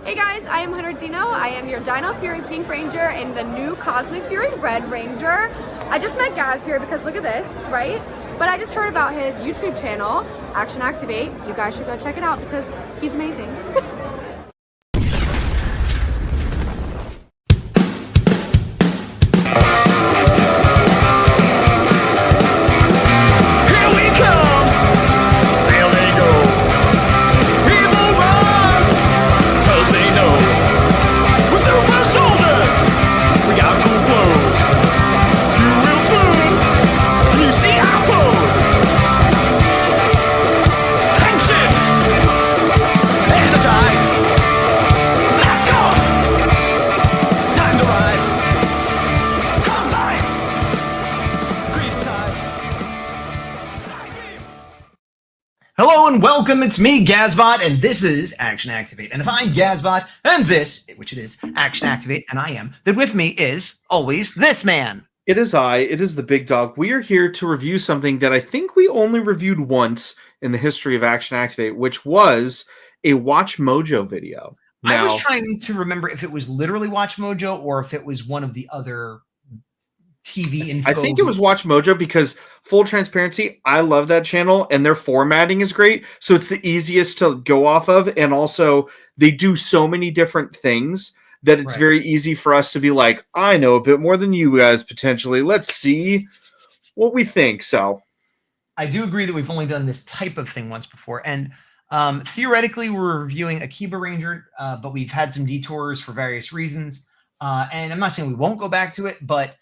Hey guys, I am Hunter Dino. I am your Dino Fury Pink Ranger and the new Cosmic Fury Red Ranger. I just met Gaz here because look at this, right? But I just heard about his YouTube channel, Action Activate. You guys should go check it out because he's amazing. Hello and welcome, it's me, Gazbot, and this is Action Activate. And if I'm Gazbot, and this, which it is, Action Activate, and I am, then with me is always this man. It is it is the Big Dog. We are here to review something that I think we only reviewed once in the history of Action Activate, which was a Watch Mojo video. Now, I was trying to remember if it was literally Watch Mojo or if it was one of the other TV info. I think it was Watch Mojo because, full transparency, I love that channel and their formatting is great. So it's the easiest to go off of. And also they do so many different things that it's very easy for us to be like, I know a bit more than you guys potentially. Let's see what we think. So I do agree that we've only done this type of thing once before. And theoretically, we're reviewing Akiba Ranger, but we've had some detours for various reasons. And I'm not saying we won't go back to it, but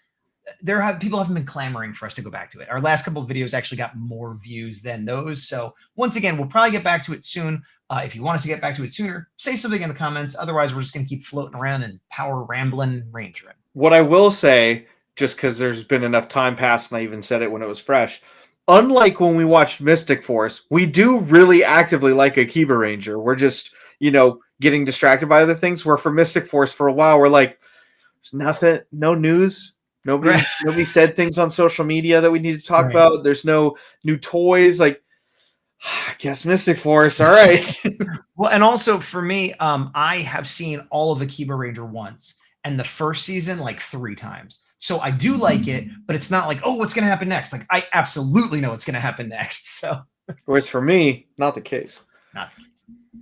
people haven't been clamoring for us to go back to it. Our last couple of videos actually got more views than those. So once again, we'll probably get back to it soon. If you want us to get back to it sooner, say something in the comments. Otherwise, we're just going to keep floating around and power rambling rangering. What I will say, just because there's been enough time passed, and I even said it when it was fresh, unlike when we watched Mystic Force, we do really actively like Akiba Ranger. We're just, getting distracted by other things. Where for Mystic Force, for a while, we're like, there's nothing, no news. Nobody said things on social media that we need to talk about. There's no new toys. Like, I guess Mystic Force. All right. Well, and also for me, I have seen all of Akiba Ranger once, and the first season like 3 times. So I do like it, but it's not like, oh, what's going to happen next? Like, I absolutely know what's going to happen next. So, whereas for me, not the case. Not the case.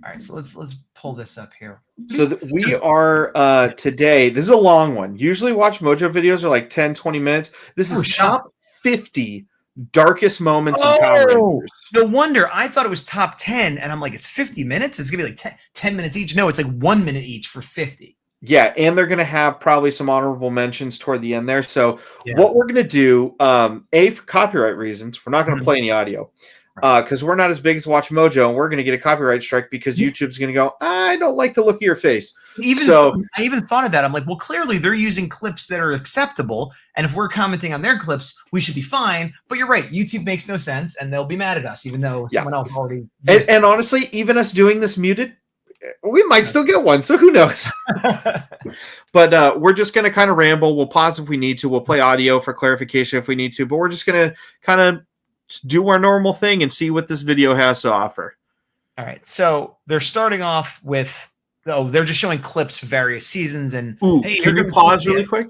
All right, so let's pull this up here. So we are today. This is a long one. Usually Watch Mojo videos are like 10, 20 minutes. This is top 50 darkest moments in Power Rangers. No wonder. I thought it was top 10, and I'm like, it's 50 minutes? It's going to be like 10 minutes each. No, it's like 1 minute each for 50. Yeah, and they're going to have probably some honorable mentions toward the end there. So what we're going to do, for copyright reasons, we're not going to play any audio. Because we're not as big as Watch Mojo, and we're going to get a copyright strike because YouTube's going to go, I don't like the look of your face. I even thought of that. I'm like, well, clearly they're using clips that are acceptable, and if we're commenting on their clips, we should be fine. But you're right, YouTube makes no sense, and they'll be mad at us, even though someone else already. And honestly, even us doing this muted, we might still get one, so who knows? But we're just going to kind of ramble. We'll pause if we need to. We'll play audio for clarification if we need to, but we're just going to kind of do our normal thing and see what this video has to offer. All right, so they're starting off with they're just showing clips of various seasons. And hey, can you pause really quick?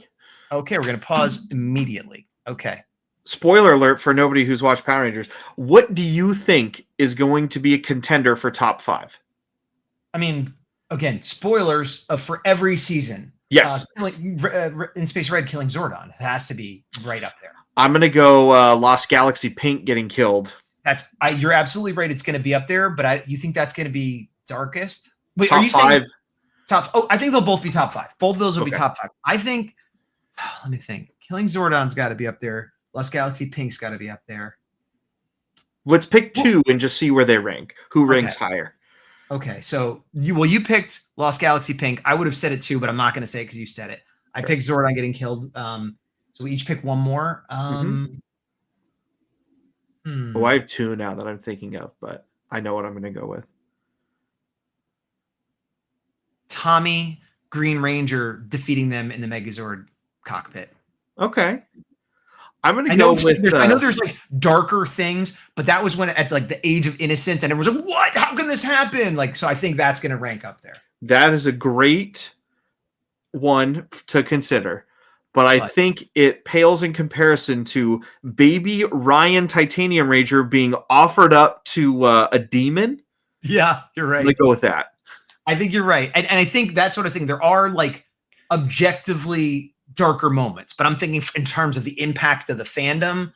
Okay, we're gonna pause immediately. Okay. Spoiler alert for nobody who's watched Power Rangers. What do you think is going to be a contender for top 5? I mean, again, spoilers for every season. Yes, in Space Red killing Zordon, it has to be right up there. I'm going to go Lost Galaxy Pink getting killed. You're absolutely right. It's going to be up there, but you think that's going to be darkest? Wait, top are you 5. Saying top? Oh, I think they'll both be top 5. Both of those will be top 5. I think, let me think. Killing Zordon's got to be up there. Lost Galaxy Pink's got to be up there. Let's pick 2 and just see where they rank. Who ranks higher? Okay, so you picked Lost Galaxy Pink. I would have said it too, but I'm not going to say it because you said it. I picked Zordon getting killed. So we each pick one more. Oh, I have 2 now that I'm thinking of, but I know what I'm going to go with. Tommy, Green Ranger defeating them in the Megazord cockpit. Okay. I'm going to go with... I know there's like darker things, but that was when at like the age of innocence and it was like, what? How can this happen? Like, so I think that's going to rank up there. that is a great one to consider. But I think it pales in comparison to baby Ryan Titanium Ranger being offered up to a demon. Yeah, you're right. I'm going to go with that. I think you're right. And I think that's what I was saying. There are like objectively darker moments, but I'm thinking in terms of the impact of the fandom.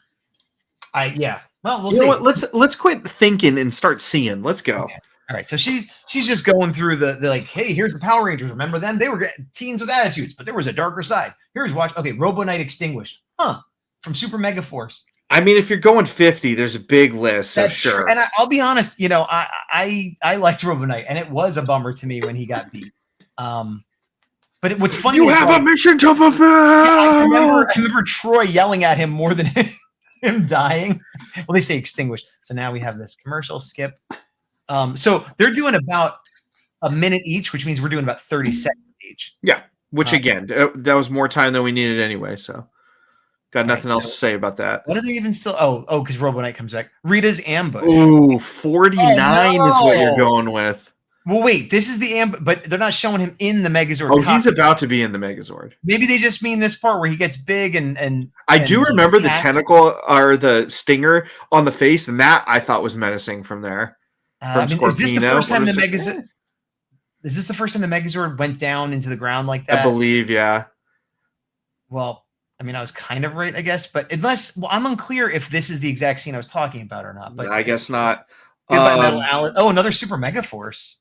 Well, we'll see. Know what? Let's quit thinking and start seeing. Let's go. Okay. All right. So she's just going through the like, hey, here's the Power Rangers. Remember them? They were teens with attitudes, but there was a darker side. Here's watch. Okay, Robo Knight extinguished. From Super Mega Force. I mean, if you're going 50, there's a big list. So That's sure. True. And I'll be honest, I liked Robo Knight, and it was a bummer to me when he got beat. But what's funny, you have a mission to fulfill. I remember Troy yelling at him more than him dying. Well, they say extinguished. So now we have this commercial skip. So they're doing about a minute each, which means we're doing about 30 seconds each. Yeah, which again, that was more time than we needed anyway. So got nothing else to say about that. What are they even still? Oh, because Robo Knight comes back. Rita's ambush. Ooh, 49 is what you're going with. Well, wait, this is the ambush, but they're not showing him in the Megazord. Oh, he's about to be in the Megazord. Maybe they just mean this part where he gets big and I do remember the tentacle or the stinger on the face, and that I thought was menacing from there. Is this the first time the Megazord? Is this the first time the Megazord went down into the ground like that? I believe, yeah. Well, I mean, I was kind of right, I guess, but I'm unclear if this is the exact scene I was talking about or not. But I guess not. Goodbye, Metal Alice. Oh, another Super Mega Force.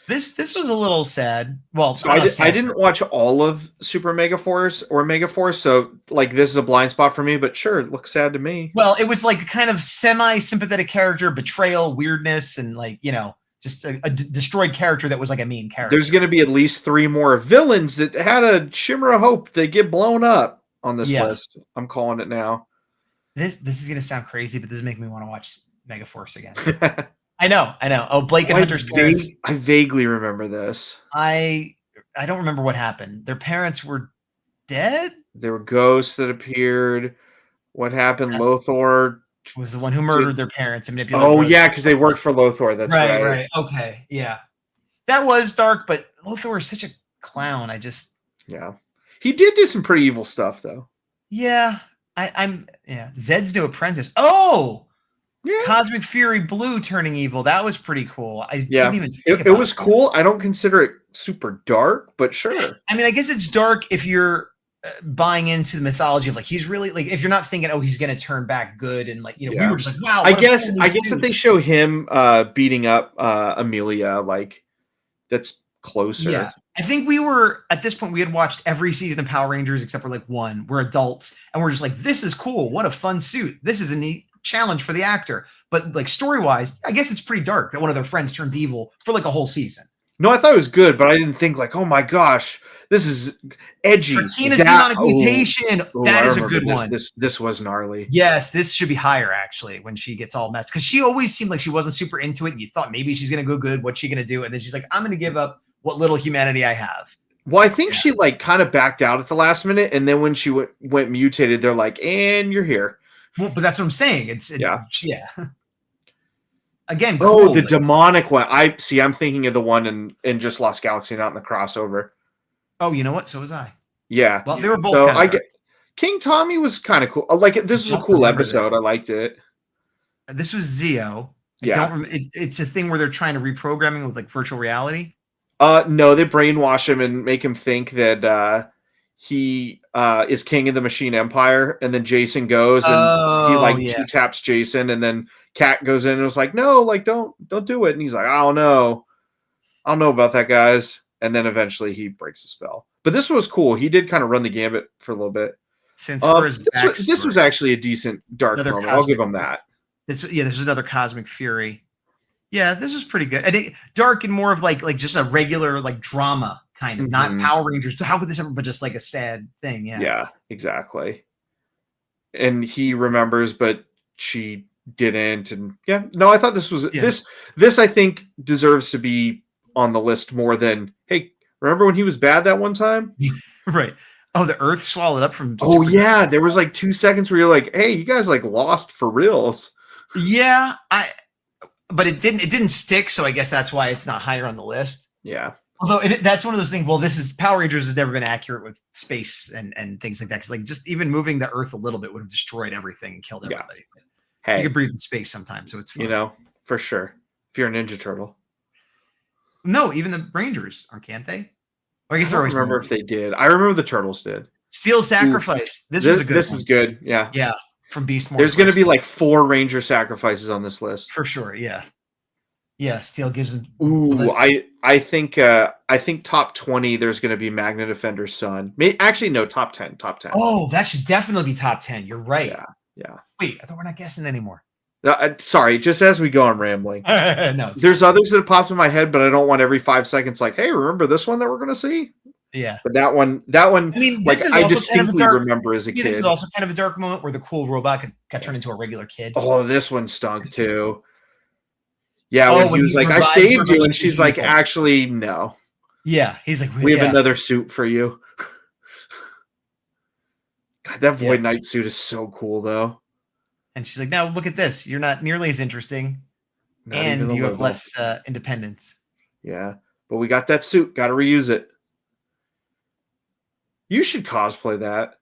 This was a little sad. Well, so I didn't watch all of Super Mega Force or Mega Force, so like this is a blind spot for me. But sure, it looks sad to me. Well, it was like a kind of semi-sympathetic character, betrayal, weirdness, and like just a destroyed character that was like a mean character. There's going to be at least 3 more villains that had a shimmer of hope that get blown up on this list. I'm calling it now. This is going to sound crazy, but this is making me want to watch Mega Force again. I know. Oh, Blake and Hunter's parents. I vaguely remember this. I don't remember what happened. Their parents were dead? There were ghosts that appeared. What happened? Lothar was the one who murdered their parents and manipulated. Oh, yeah, because they worked for Lothar. That's right. Right. Okay. Yeah. That was dark, but Lothar is such a clown. Yeah. He did do some pretty evil stuff, though. Yeah. Zed's new apprentice. Oh! Yeah. Cosmic Fury Blue turning evil. That was pretty cool. I didn't even think about it. It was cool. I don't consider it super dark, but sure. I mean, I guess it's dark if you're buying into the mythology of like he's really like if you're not thinking, oh, he's gonna turn back good and like we were just like, wow. I guess that they show him beating up Amelia, like that's closer. Yeah. I think we were at this point we had watched every season of Power Rangers except for like one. We're adults and we're just like, this is cool. What a fun suit. This is a neat challenge for the actor. But like story-wise, I guess it's pretty dark that one of their friends turns evil for like a whole season. No, I thought it was good, but I didn't think like, oh my gosh, this is edgy. Kina's demonic mutation. That is a good one. This was gnarly. Yes, this should be higher actually when she gets all messed. Because she always seemed like she wasn't super into it. And you thought maybe she's gonna go good. What's she gonna do? And then she's like, I'm gonna give up what little humanity I have. Well, I think she like kind of backed out at the last minute, and then when she went mutated, they're like, and you're here. Well, but that's what I'm saying. Yeah. Again, cool. The demonic one. I'm thinking of the one in just Lost Galaxy, not in the crossover. Oh, you know what? So was I. Yeah. Well, they were both. So King Tommy was kind of cool. Like this was a cool episode. I liked it. This was Zeo. It's a thing where they're trying to reprogramming with like virtual reality. No, they brainwash him and make him think that he is king of the Machine Empire, and then Jason goes and he two taps Jason, and then Kat goes in and was like, no, like don't do it, and he's like, I don't know about that, guys, and then eventually he breaks the spell. But this was cool. He did kind of run the gambit for a little bit. Since for his this was actually a decent dark moment. I'll give him that. This was another Cosmic Fury. Yeah, this was pretty good. I think dark and more of like just a regular like drama kind of, not Power Rangers. How could this ever, but just like a sad thing? Yeah. Yeah, exactly. And he remembers, but she didn't. And I thought this was this I think deserves to be on the list more than, hey, remember when he was bad that one time? Right. Oh, the Earth swallowed up from. Oh yeah, there was like 2 seconds where you're like, hey, you guys like lost for reals. Yeah, but it didn't stick, so I guess that's why it's not higher on the list. Yeah. Although that's one of those things. Well, Power Rangers has never been accurate with space and things like that. Because like just even moving the Earth a little bit would have destroyed everything and killed everybody. Yeah. But Hey, you can breathe in space sometimes, so it's fine. You know, for sure. If you're a Ninja Turtle. No, even the Rangers can't they? Or I guess I don't remember if they did. I remember the Turtles did. Steel Sacrifice. This was a good. This is good. Yeah. Yeah. From Beast Morphers. There's going to be like 4 Ranger sacrifices on this list for sure. Yeah. Yeah. Steel gives him. Ooh, I think top 20. There's going to be Magna Defender's son. Actually, no, top 10. Top 10. Oh, that should definitely be top 10. You're right. Yeah. Yeah. Wait, I thought we're not guessing anymore. Sorry, just as we go on rambling. No, there's others that have popped in my head, but I don't want every 5 seconds like, hey, remember this one that we're going to see? Yeah. But that one, I mean, like I distinctly remember as a kid. This is also kind of a dark moment where the cool robot got turned into a regular kid. Oh, this one stunk too. Yeah, when he was like, I saved you, and she's like, actually, no. Yeah, he's like, we have another suit for you. God, that Void Knight suit is so cool, though. And she's like, now look at this. You're not nearly as interesting, and you have less independence. Yeah, but we got that suit. Got to reuse it. You should cosplay that.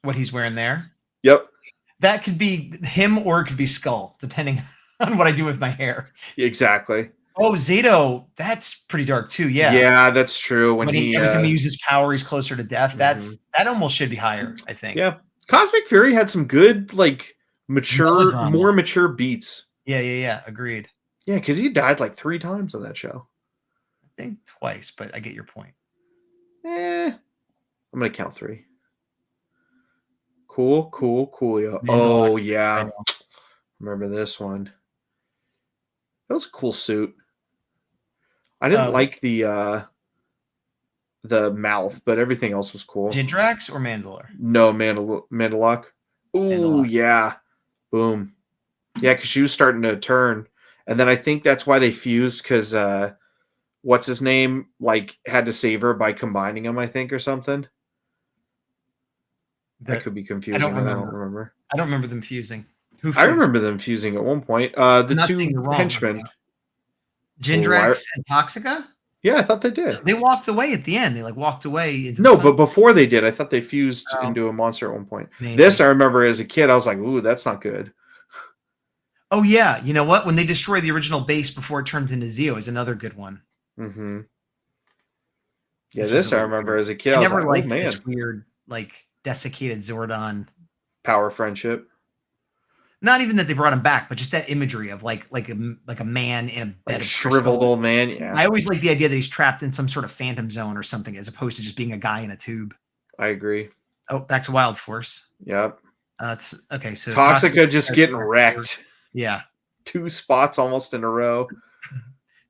What he's wearing there? Yep. That could be him or it could be Skull, depending on what I do with my hair. Exactly. Oh, Zato, that's pretty dark too. Yeah. Yeah, that's true. When he every time he uses power, he's closer to death. That almost should be higher, I think. Yeah. Cosmic Fury had some good, like more mature beats. Yeah. Agreed. Yeah, because he died like 3 times on that show. I think twice, but I get your point. I'm gonna count 3. Coolio. Oh yeah. Remember this one. That was a cool suit. I didn't like the mouth, but everything else was cool. Jindrax or Mandalore? No, Mandalok. Ooh, yeah. Boom. Yeah, because she was starting to turn. And then I think that's why they fused, because what's his name like had to save her by combining them, I think, or something. That could be confusing. I don't remember. I don't remember them fusing. I remember them fusing at one point. The 2 henchmen. Jindrax and Toxica? Yeah, I thought they did. They walked away at the end. They like walked away. No, but before they did, I thought they fused into a monster at one point. Maybe. This I remember as a kid. I was like, "Ooh, that's not good." Oh yeah, you know what? When they destroy the original base before it turns into Zeo is another good one. Mm-hmm. Yeah, this I remember as a kid. I never liked this weird, like desiccated Zordon power friendship. Not even that they brought him back, but just that imagery of like a man in a bed of shriveled old man. Yeah, I always like the idea that he's trapped in some sort of phantom zone or something, as opposed to just being a guy in a tube. I agree. Oh, back to Wild Force. Yep. It's okay. So Toxica just getting wrecked. Yeah, 2 spots almost in a row.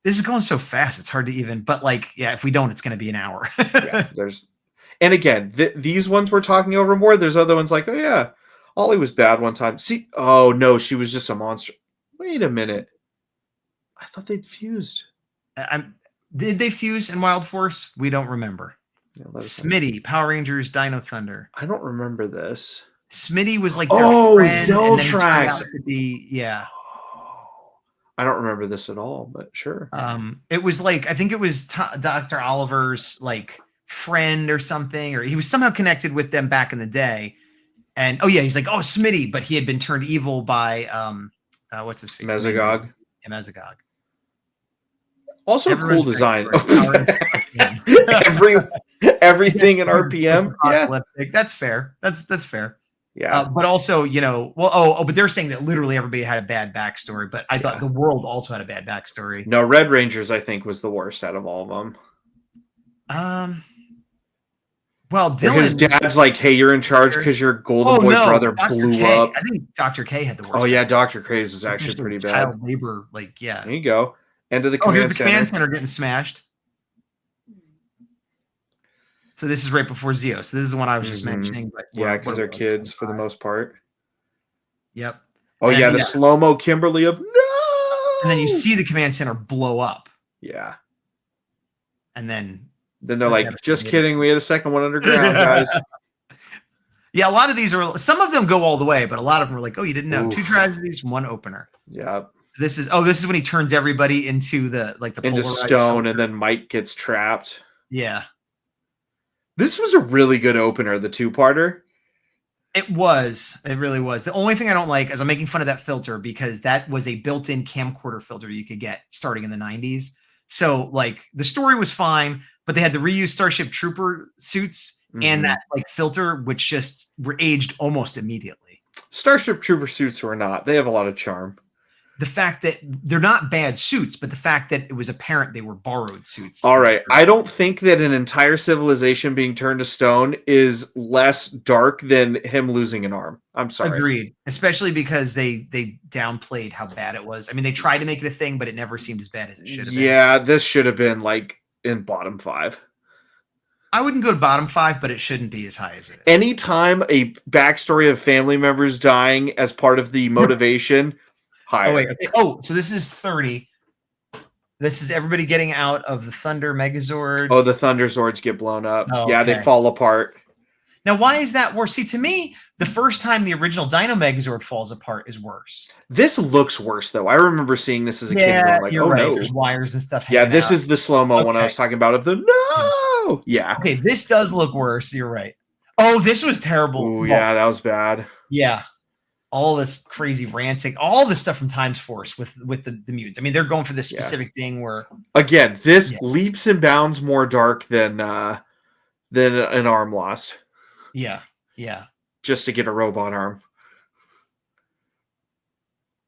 This is going so fast; it's hard to even. But like, yeah, if we don't, it's going to be an hour. Yeah, and again, these ones we're talking over more. There's other ones like, oh yeah. Ollie was bad one time. See, oh no, she was just a monster. Wait a minute. I thought they'd fused. Did they fuse in Wild Force? We don't remember. Yeah, Smitty, Power Rangers, Dino Thunder. I don't remember this. Smitty was like their friend, Zoltrax. Yeah. I don't remember this at all, but sure. It was like I think it was Dr. Oliver's like friend or something, or he was somehow connected with them back in the day. And oh yeah, he's like, oh Smitty, but he had been turned evil by what's his face? Mesogog. Yeah, Mesogog. Also cool design. Everything in RPM. Yeah. That's fair. That's fair. Yeah. But also, you know, well, but they're saying that literally everybody had a bad backstory, but I thought the world also had a bad backstory. No, Red Rangers, I think, was the worst out of all of them. Well, Dylan, his dad's like, "Hey, you're in charge because your Golden Boy brother blew up." I think Dr. K had the worst. Oh yeah, Dr. K's was actually pretty bad. Child labor, like yeah. There you go. End of the command center. Command center getting smashed. So this is right before Zeo. So this is the one I was just mentioning. But yeah, because they're kids for the most part. Yep. Oh yeah, the slow mo Kimberly of no. And then you see the command center blow up. Yeah. And then they're like, just kidding. We had a second one underground, guys. Yeah, a lot of these are, some of them go all the way, but a lot of them are like, oh, you didn't know. Oof. 2 tragedies, 1 opener. Yeah. This is when he turns everybody into the into polarized stone, filter. and then Mike gets trapped. Yeah. This was a really good opener, the 2-parter. It was. It really was. The only thing I don't like is I'm making fun of that filter because that was a built-in camcorder filter you could get starting in the 90s. So like the story was fine, but they had the reused Starship Trooper suits and that like filter, which just were aged almost immediately. Starship Trooper suits were not. They have a lot of charm. The fact that they're not bad suits, but the fact that it was apparent they were borrowed suits. All right. I don't think that an entire civilization being turned to stone is less dark than him losing an arm. I'm sorry. Agreed. Especially because they downplayed how bad it was. I mean, they tried to make it a thing, but it never seemed as bad as it should have been. Yeah, this should have been like in bottom 5. I wouldn't go to bottom 5, but it shouldn't be as high as it is. Anytime a backstory of family members dying as part of the motivation, higher. Oh, wait. Okay. Oh, so this is 30. This is everybody getting out of the Thunder Megazord. Oh, the Thunder Zords get blown up. Oh, yeah, okay. they fall apart. Now, why is that worse? See, to me, the first time the original Dino Megazord falls apart is worse. This looks worse, though. I remember seeing this as a kid. Yeah, Like, you're oh, right. no. There's wires and stuff. Yeah, this out. is the slow-mo one I Okay. was talking about of the no. Yeah. Okay, this does look worse. You're right. Oh, this was terrible. Oh, yeah, that was bad. Yeah. All this crazy ranting, all this stuff from Times Force with the mutants. I mean, they're going for this specific thing where again, this leaps and bounds more dark than an arm lost. Yeah. Yeah. Just to get a robot arm.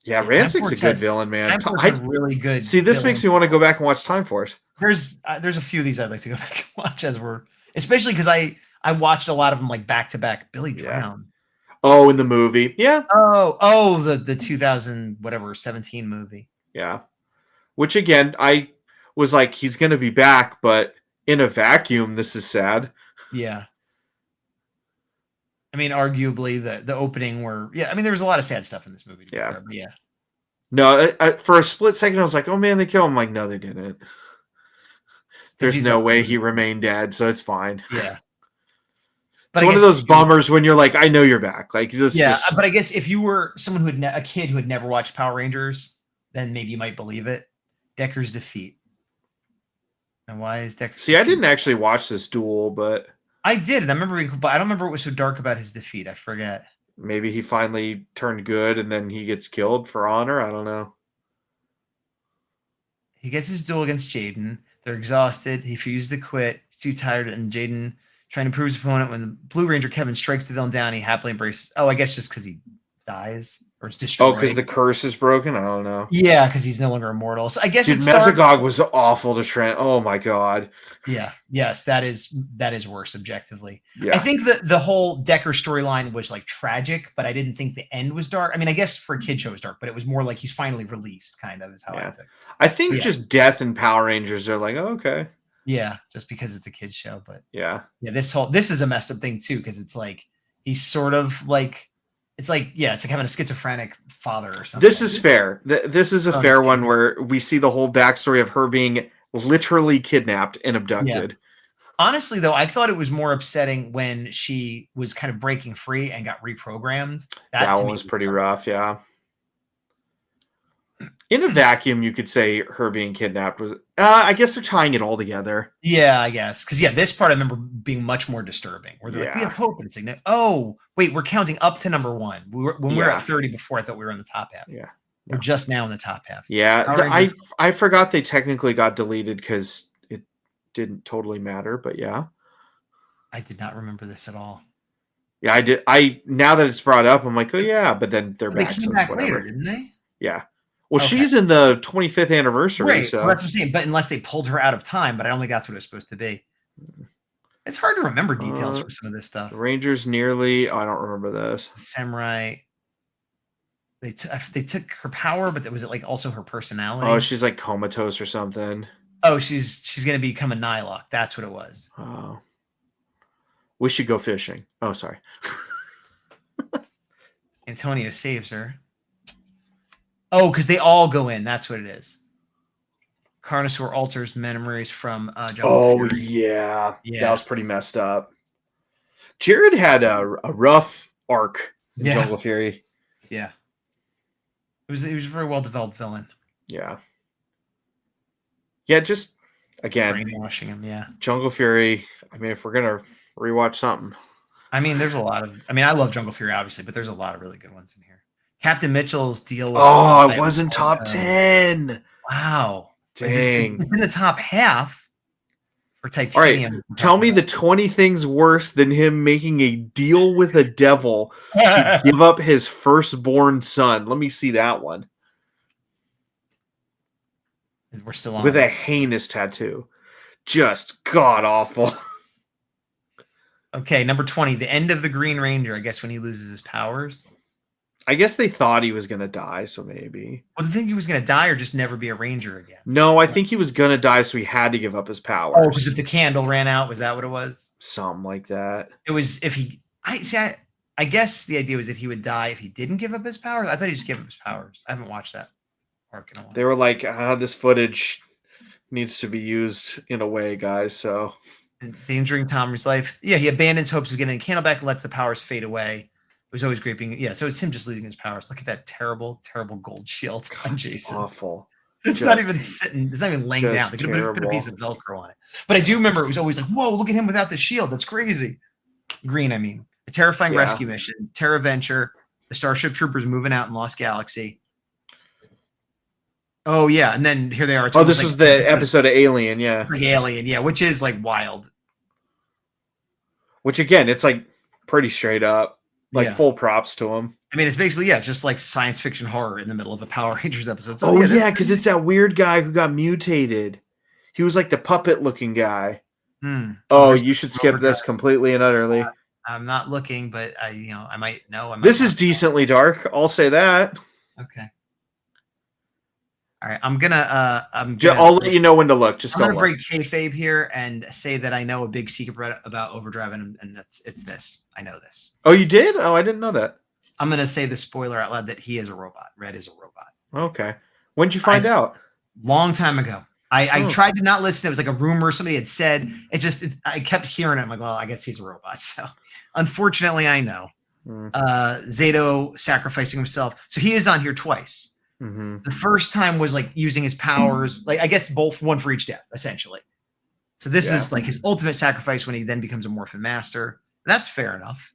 Yeah, Rancic's a good villain, man. Time Force is really good. See, this makes me want to go back and watch Time Force. There's a few of these I'd like to go back and watch especially because I watched a lot of them like back to back. Billy Brown. Oh, in the movie. Yeah. Oh, the 2017 movie. Yeah. Which again, I was like, he's gonna be back, but in a vacuum, this is sad. Yeah. I mean, arguably the opening where I mean there was a lot of sad stuff in this movie. Yeah. Yeah. No, for a split second I was like, oh man, they killed him. Like, no, they didn't. There's no way he remained dead, so it's fine. Yeah. But it's one of those bummers when you're like, I know you're back. Like this. Yeah, but I guess if you were someone who had a kid who had never watched Power Rangers, then maybe you might believe it. Decker's defeat. And why is Decker? See, I didn't actually watch this duel, but I did, and I remember, but I don't remember what was so dark about his defeat. I forget. Maybe he finally turned good, and then he gets killed for honor. I don't know. He gets his duel against Jaden. They're exhausted. He refuses to quit. He's too tired, and Jaden trying to prove his opponent. When the Blue Ranger Kevin strikes the villain down, he happily embraces. Oh, I guess just because he dies or is destroyed. Oh, because the curse is broken. I don't know. Yeah, because he's no longer immortal. So I guess dude, Mesogog was awful to Trent. Oh my god. Yeah. Yes, that is worse objectively. Yeah. I think the whole Decker storyline was like tragic, but I didn't think the end was dark. I mean, I guess for a kid show it was dark, but it was more like he's finally released, kind of is how I took it. I think just death and Power Rangers are like, oh, okay. Yeah, just because it's a kid's show, but yeah, this is a messed up thing too, because it's like he's sort of like it's like having a schizophrenic father or something. This is fair. This is a fair one where we see the whole backstory of her being literally kidnapped and abducted. Yeah. Honestly, though, I thought it was more upsetting when she was kind of breaking free and got reprogrammed. That one was pretty rough. Yeah. In a vacuum, you could say her being kidnapped was. I guess they're tying it all together. Yeah, I guess because this part I remember being much more disturbing. Where they're like, "We have hope," and it's like, "Oh, wait, we're counting up to number 1." We were at 30 before. I thought we were in the top half. Yeah, we're just now in the top half. Yeah, I forgot they technically got deleted because it didn't totally matter. But yeah, I did not remember this at all. Yeah, I did. Now that it's brought up, I'm like, oh yeah, but then they're back. They came back later, didn't they? Yeah. Well, she's in the 25th anniversary. Right. So well, that's what I'm saying. But unless they pulled her out of time, but I don't think that's what it's supposed to be. It's hard to remember details from some of this stuff. Rangers nearly. I don't remember this. Samurai. They took her power, but was it like also her personality? Oh, she's like comatose or something. Oh, she's gonna become a Nihilok. That's what it was. Oh. We should go fishing. Oh, sorry. Antonio saves her. Oh, because they all go in. That's what it is. Carnosaur alters memories from Jungle Fury. Yeah. That was pretty messed up. Jared had a rough arc in Jungle Fury. Yeah. He was a very well developed villain. Yeah. Yeah, just again, Brainwashing him, yeah. Jungle Fury. I mean, if we're gonna rewatch something, I mean, there's a lot of. I mean, I love Jungle Fury, obviously, but there's a lot of really good ones in here. Captain Mitchell's deal with. oh, it wasn't top 10. Wow, Dang. It's in the top half for All right, Titanium. tell me the 20 things worse than him making a deal with a devil to give up his firstborn son. Let me see that one. We're still on With a heinous tattoo. Just god awful. Okay, number 20, the end of the Green Ranger. I guess when he loses his powers. I guess they thought he was gonna die, so maybe. Well, did they think he was going to die or just never be a Ranger again? No, I think he was gonna die, so he had to give up his powers. Oh, because if the candle ran out, was that what it was? Something like that. It was if he. I guess the idea was that he would die if he didn't give up his powers. I thought he just gave up his powers. I haven't watched that arc in a while. They were like, this footage needs to be used in a way, guys. So Endangering Tommy's life. Yeah, he abandons hopes of getting the candle back and lets the powers fade away. It was always great being. Yeah, so it's him just losing his powers. Look at that terrible, terrible gold shield on Jason. awful. It's not even sitting. It's not even laying down. They could put a piece of Velcro on it. But I do remember it was always like, whoa, look at him without the shield. That's crazy. Green, I mean. A terrifying rescue mission. Terra Venture. The Starship Troopers moving out in Lost Galaxy. Oh, yeah. And then here they are. Oh, this was the episode of Alien, yeah. Like Alien, yeah, which is like wild. Which, again, it's like pretty straight up. Like full props to him. I mean, it's basically, it's just like science fiction horror in the middle of a Power Rangers episode. So, oh, yeah, because it's that weird guy who got mutated. He was like the puppet looking guy. Oh, you should skip this completely and utterly. I'm not looking, but I might know. This is decently dark. I'll say that. Okay. All right, I'm gonna. I'll let you know when to look. Just I'm gonna break kayfabe here and say that I know a big secret about Overdrive, and it's this. I know this. Oh, you did? Oh, I didn't know that. I'm gonna say the spoiler out loud that he is a robot. Red is a robot. Okay. When'd you find out? Long time ago. I tried to not listen. It was like a rumor somebody had said. I kept hearing it. I'm like, well, I guess he's a robot. So, unfortunately, I know. Zato sacrificing himself. So he is on here twice. Mm-hmm. The first time was like using his powers, like I guess both one for each death, essentially. So this is like his ultimate sacrifice when he then becomes a Morphin Master. That's fair enough.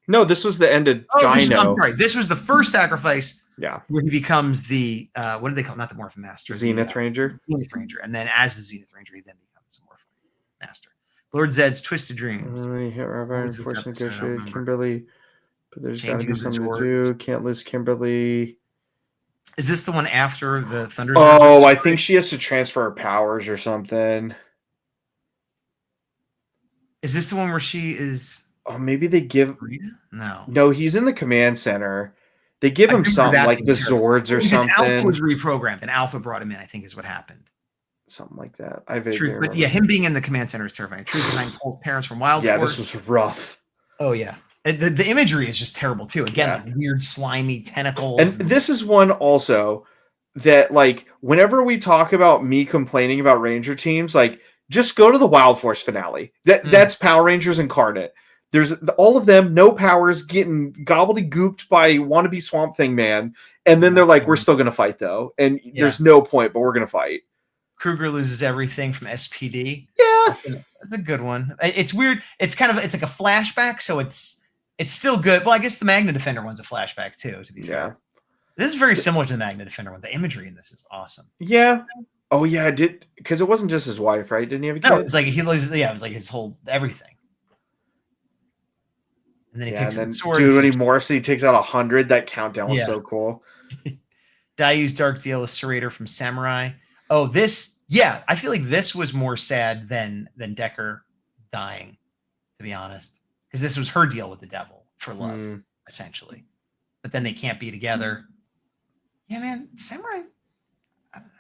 No, this was the end of Dino. I'm sorry. This was the first sacrifice. Yeah. Where he becomes the what do they call it? Not the Morphin Master. Zenith Ranger. Zenith Ranger. And then as the Zenith Ranger, he then becomes a Morphin Master. Lord Zed's Twisted Dreams. Kimberly. But there's got to be something to do. Can't lose Kimberly. Is this the one after the Thunder? Oh, I think she has to transfer her powers or something. Is this the one where she is? Oh, maybe they give. No, he's in the command center. They give him something like the Zords or something. Alpha was reprogrammed, and Alpha brought him in. I think is what happened. Something like that. But yeah, him being in the command center is terrifying. Truth behind Cole's parents from Wild Force. This was rough. Oh yeah. The imagery is just terrible too. Again, like weird, slimy tentacles. And this is one also that, like, whenever we talk about me complaining about Ranger teams, like, just go to the Wild Force finale. That's Power Rangers incarnate. There's all of them, no powers, getting gobbledygooked by wannabe Swamp Thing man, and then they're like, "We're still gonna fight though," and there's no point, but we're gonna fight. Kruger loses everything from SPD. Yeah, that's a good one. It's weird. It's like a flashback, so it's still good. Well, I guess the Magna Defender one's a flashback too, to be fair. This is very similar to the Magna Defender one. The imagery in this is awesome. Yeah. Oh yeah, because it wasn't just his wife, right? Didn't he have a kid? No, it was like he loses. Yeah, it was like his whole everything. And then he picks up the sword. Dude, when he morphs, he takes out 100. That countdown was so cool. Dayu's Dark Deal with Serrator from Samurai. Oh, this. Yeah, I feel like this was more sad than Decker dying, to be honest. Because this was her deal with the devil for love, essentially. But then they can't be together. Yeah, man, Samurai,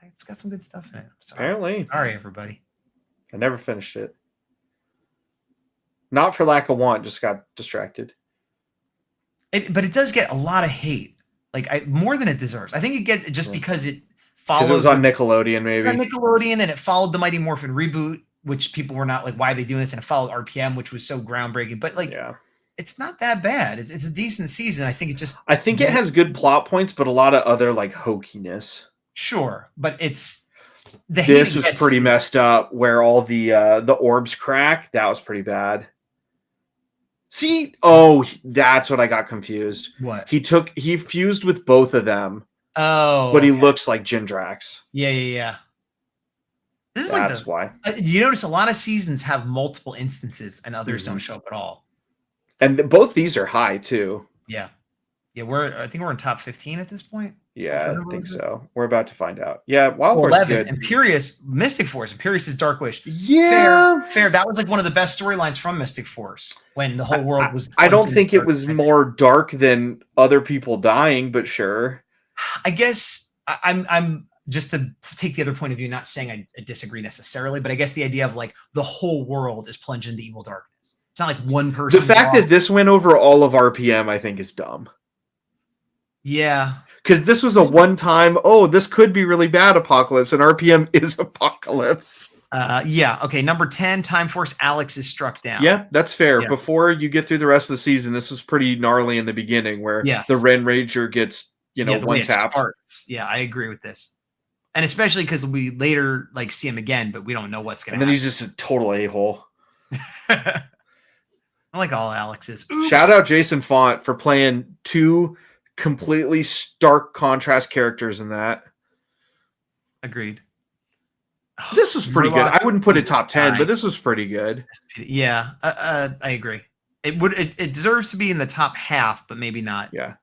it's got some good stuff in it. Apparently. Sorry, everybody. I never finished it. Not for lack of want, just got distracted. But it does get a lot of hate, like more than it deserves. I think it gets just because it followed. Because it was on Nickelodeon, maybe. On Nickelodeon, and it followed the Mighty Morphin reboot, which people were not like, why are they doing this? And it followed RPM, which was so groundbreaking. But like, it's not that bad. It's a decent season. I think it just. I think it has good plot points, but a lot of other like hokiness. Sure, but it's this was pretty messed up. Where all the orbs crack. That was pretty bad. See, that's what I got confused. What? He fused with both of them. Oh, but he looks like Jindrax. Yeah. This is That's why. You notice a lot of seasons have multiple instances and others don't show up at all. And both these are high too. Yeah. I think we're in top 15 at this point. Yeah, I think so. We're about to find out. Yeah, Wild Force 11. Good. Imperious, Mystic Force. Imperious is Dark Wish. Yeah. Fair. That was like one of the best storylines from Mystic Force when the whole world was. I don't think it was more dark than other people dying, but sure. I guess I'm just to take the other point of view, not saying I disagree necessarily, but I guess the idea of like the whole world is plunged into evil darkness. It's not like one person. The fact that this went over all of RPM, I think, is dumb. Yeah. Because this was a one-time, this could be really bad Apocalypse, and RPM is Apocalypse. Yeah. Okay. Number 10, Time Force Alex is struck down. Yeah, that's fair. Yeah. Before you get through the rest of the season, this was pretty gnarly in the beginning where the Ren Ranger gets, one tap. Yeah, I agree with this. And especially because we later see him again, but we don't know what's going to happen. And then he's just a total a-hole. I like all Alexes. Oops. Shout out Jason Font for playing two completely stark contrast characters in that. Agreed. This was pretty good. I wouldn't put it top 10, but this was pretty good. Yeah, I agree. It deserves to be in the top half, but maybe not. Yeah,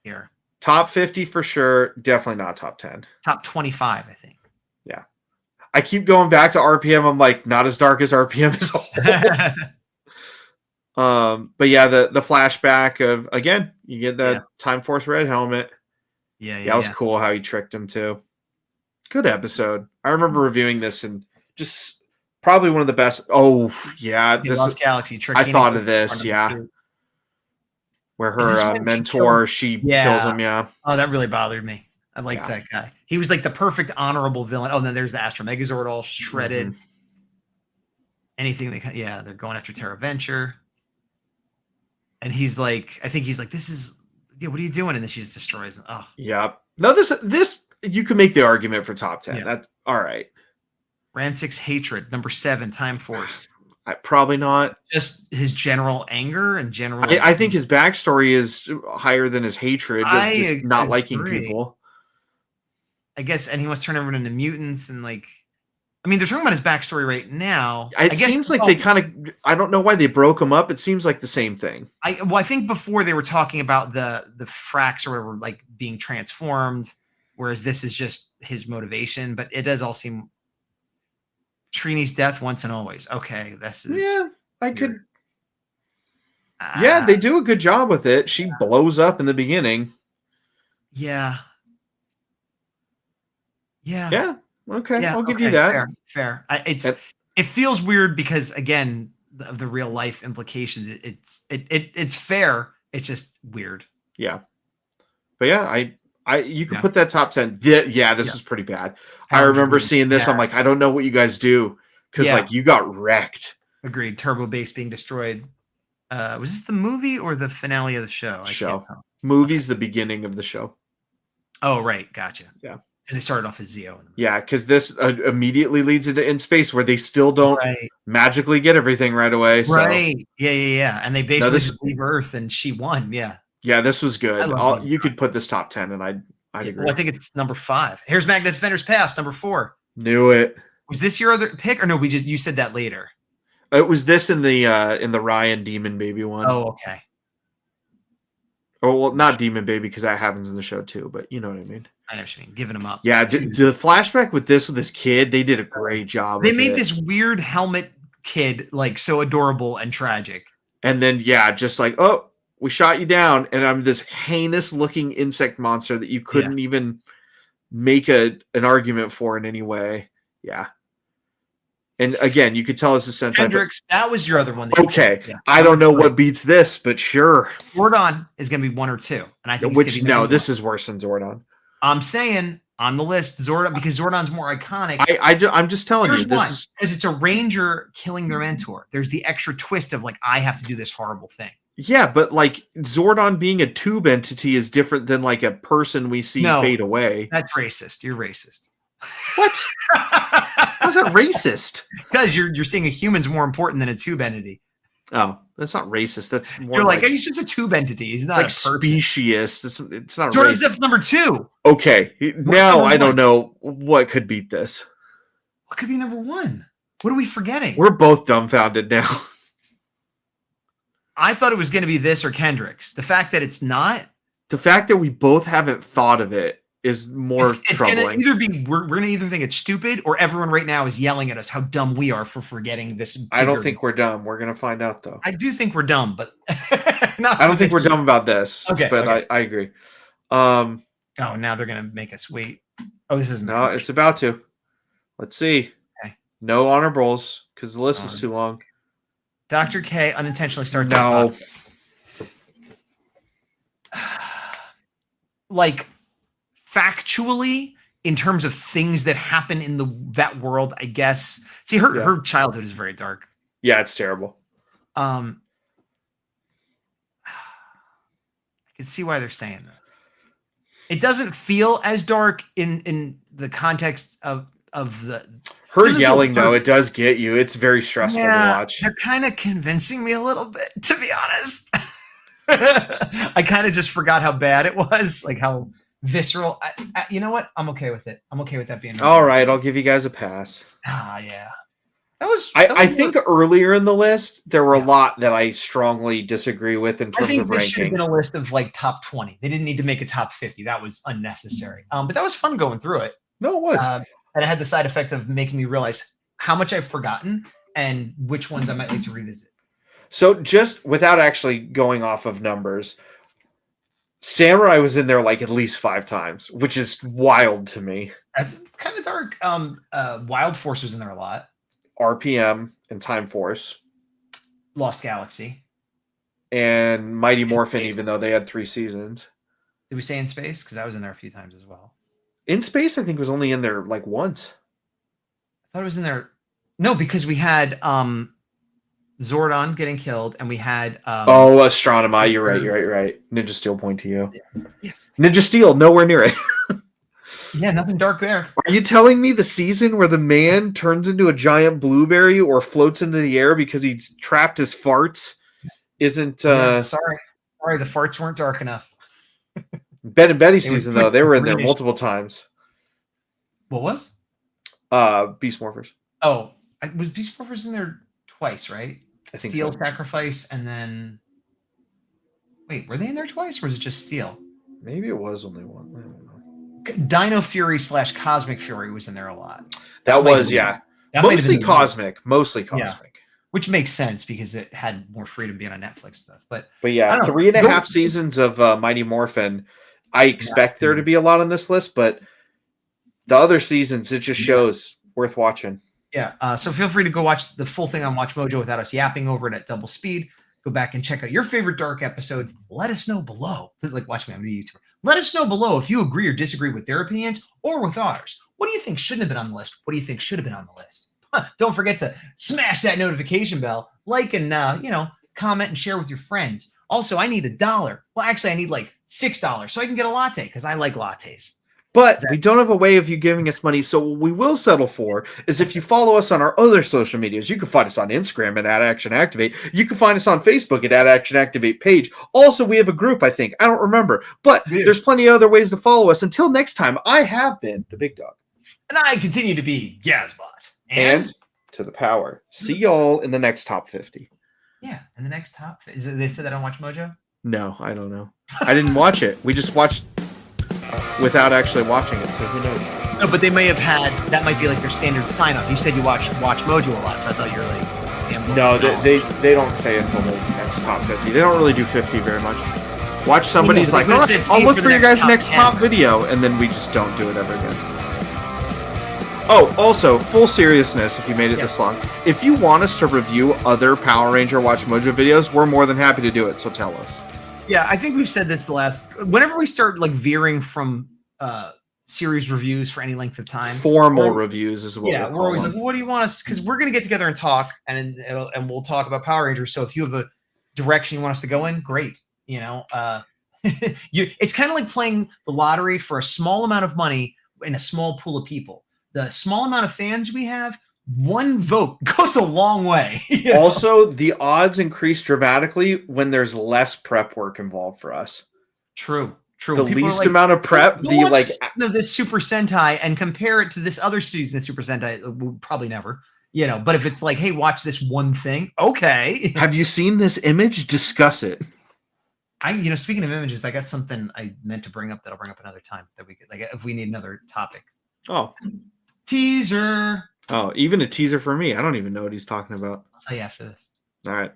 here. Top 50 for sure. Definitely not top 10. Top 25, I think. Yeah, I keep going back to RPM. I'm like, not as dark as RPM as a whole. But yeah, the flashback of again, you get that Time Force Red helmet. Yeah, that was cool how he tricked him too. Good episode. I remember reviewing this and just probably one of the best. Oh yeah, this Lost Galaxy trick. I thought of this. Yeah, where her mentor she kills him. Yeah. Oh, that really bothered me. I like that guy. He was like the perfect honorable villain. Oh, and then there's the Astro Megazord all shredded. Mm-hmm. Anything they're going after Terra Venture. And he's like, I think he's like, this is, what are you doing? And then she just destroys him. Oh, yeah. No, this you can make the argument for top 10. That's all right. Ransic's hatred, number 7, Time Force. Probably not. Just his general anger and general. I think his backstory is higher than his hatred of just not liking people. I guess, and he wants to turn everyone into mutants and like. I mean, they're talking about his backstory right now. It seems like they kind of. I don't know why they broke him up. It seems like the same thing. I think before they were talking about the fracs or whatever, like being transformed, whereas this is just his motivation. But it does all seem. Trini's death once and always. Okay, this is. Yeah, I could. Yeah, they do a good job with it. She blows up in the beginning. Yeah. Yeah. Yeah. Okay, yeah, I'll give you that. Fair. It feels weird because again of the real life implications. It's fair. It's just weird. Yeah, but yeah, you can put that top 10. Yeah, this is pretty bad. I remember seeing this. I'm like, I don't know what you guys do because like you got wrecked. Agreed. Turbo Base being destroyed. Was this the movie or the finale of the show? Movie's the beginning of the show. Oh right, gotcha. Yeah. Because they started off as Zeo. Yeah, because this immediately leads into In Space where they still don't magically get everything right away. So. Right. Yeah. And they basically just leave Earth and she won. Yeah. Yeah, this was good. You could put this top 10 and I'd agree. Well, I think it's number 5. Here's Magnet Defender's Past, number 4. Knew it. Was this your other pick or no? You said that later. It was this in the Ryan Demon Baby one. Oh, okay. Oh, well, not Demon Baby because that happens in the show too, but you know what I mean. I know what you mean. Giving him up. Yeah, the flashback with this kid, they did a great job. They made this weird helmet kid like so adorable and tragic. And then just like, oh, we shot you down, and I'm this heinous looking insect monster that you couldn't even make an argument for in any way. Yeah. And again, you could tell it's a Sentai. Hendrix, that was your other one. Okay. I don't know what beats this, but sure. Zordon is going to be 1 or 2. And I think this is worse than Zordon. I'm saying on the list, Zordon, because Zordon's more iconic. I'm just telling you. This is because it's a ranger killing their mentor. There's the extra twist of like, I have to do this horrible thing. Yeah, but like Zordon being a tube entity is different than like a person we see No. fade away. That's racist. You're racist. What? How's that racist? Because you're seeing a human's more important than a tube entity. Oh, that's not racist. That's more You're like, he's just a tube entity. He's not it's like specious. It's not Jordan's racist. number 2. Okay, now number I don't 1? know what could beat this. What could be number 1? What are we forgetting? We're both dumbfounded now. I thought it was going to be this or Kendrick's. The fact that it's not. The fact that we both haven't thought of it is more It's troubling. going to either be we're going to either think it's stupid or everyone right now is yelling at us how dumb we are for forgetting this. I don't think we're dumb. We're going to find out though. I do think we're dumb, but I don't think we're dumb about this. Okay, but okay. I agree. Oh, now they're going to make us wait. Oh, this isn't. No, it's about to. Let's see. Okay. No honorables because the list is too long. Dr. K unintentionally started. No. Like factually, in terms of things that happen in that world, I guess. See, her childhood is very dark. Yeah, it's terrible. I can see why they're saying this. It doesn't feel as dark in the context of the. Her yelling though, it does get you. It's very stressful to watch. They're kind of convincing me a little bit, to be honest. I kind of just forgot how bad it was, like how visceral. You know what? I'm okay with it. I'm okay with that being. All right, I'll give you guys a pass. Yeah. I think earlier in the list there were a lot that I strongly disagree with in terms of this should have ranking. been a list of like top 20. They didn't need to make a top 50. That was unnecessary. But that was fun going through it. No, it was. And it had the side effect of making me realize how much I've forgotten and which ones I might like to revisit. So just without actually going off of numbers, Samurai was in there like at least 5 times, which is wild to me. That's kind of dark. Wild Force was in there a lot. RPM and Time Force. Lost Galaxy. And Mighty Morphin, even though they had 3 seasons. Did we say In Space? Because I was in there a few times as well. In Space, I think, was only in there like once. I thought it was in there. No, because we had Zordon getting killed, and we had Astronomy. You're right. Ninja Steel, point to you. Yes. Ninja Steel, nowhere near it. Yeah, nothing dark there. Are you telling me the season where the man turns into a giant blueberry or floats into the air because he's trapped his farts isn't sorry, the farts weren't dark enough. Ben and Betty season though, they were in there multiple times. What was? Beast Morphers. Oh, was Beast Morphers in there twice, right? I think Steel so. Sacrifice, and then wait, were they in there twice, or was it just Steel? Maybe it was only one. I don't know. Dino Fury / Cosmic Fury was in there a lot. That was mostly Cosmic. Yeah. Which makes sense because it had more freedom being on Netflix and stuff. But yeah, 3.5 seasons of Mighty Morphin. I expect there to be a lot on this list, but the other seasons, it just shows worth watching. Yeah. So feel free to go watch the full thing on Watch Mojo without us yapping over it at double speed. Go back and check out your favorite dark episodes. Let us know below. Like, watch me, I'm a YouTuber. Let us know below if you agree or disagree with their opinions or with ours. What do you think shouldn't have been on the list? What do you think should have been on the list? Don't forget to smash that notification bell, like and comment and share with your friends. Also, I need $1. Well, actually, I need like $6 so I can get a latte because I like lattes. But we don't have a way of you giving us money, so what we will settle for is if you follow us on our other social medias. You can find us on Instagram at @ActionActivate. You can find us on Facebook at @ActionActivate page. Also, we have a group, I think. I don't remember. But there's plenty of other ways to follow us. Until next time, I have been the Big Dog. And I continue to be Gazbot. And to the power. See y'all in the next top 50. Yeah, in the next top 50. They said that on Watch Mojo? No, I don't know. I didn't watch it. We just watched without actually watching it, so who knows? No, but they may have had, that might be like their standard sign-up. You said you watch Mojo a lot, so I thought you were like... No, they don't say until the next top 50. They don't really do 50 very much. Watch somebody's like, I'll look for your guys' next top video, and then we just don't do it ever again. Oh, also, full seriousness, if you made it this long, if you want us to review other Power Ranger Watch Mojo videos, we're more than happy to do it, so tell us. Yeah, I think we've said this whenever we start like veering from series reviews for any length of time. Formal reviews is what we're always like, well, what do you want us? Because we're going to get together and talk, and we'll talk about Power Rangers. So if you have direction you want us to go in, great. You know, it's kind of like playing the lottery for a small amount of money in a small pool of people. The small amount of fans we have, one vote goes a long way. You know? Also, the odds increase dramatically when there's less prep work involved for us. True. The least amount of prep, the like of this Super Sentai and compare it to this other season of Super Sentai, probably never. You know, but if it's like, hey, watch this one thing, okay. Have you seen this image? Discuss it. Speaking of images, I got something I meant to bring up that I'll bring up another time that we could, like, if we need another topic. Oh, teaser. Oh, even a teaser for me. I don't even know what he's talking about. I'll tell you after this. All right.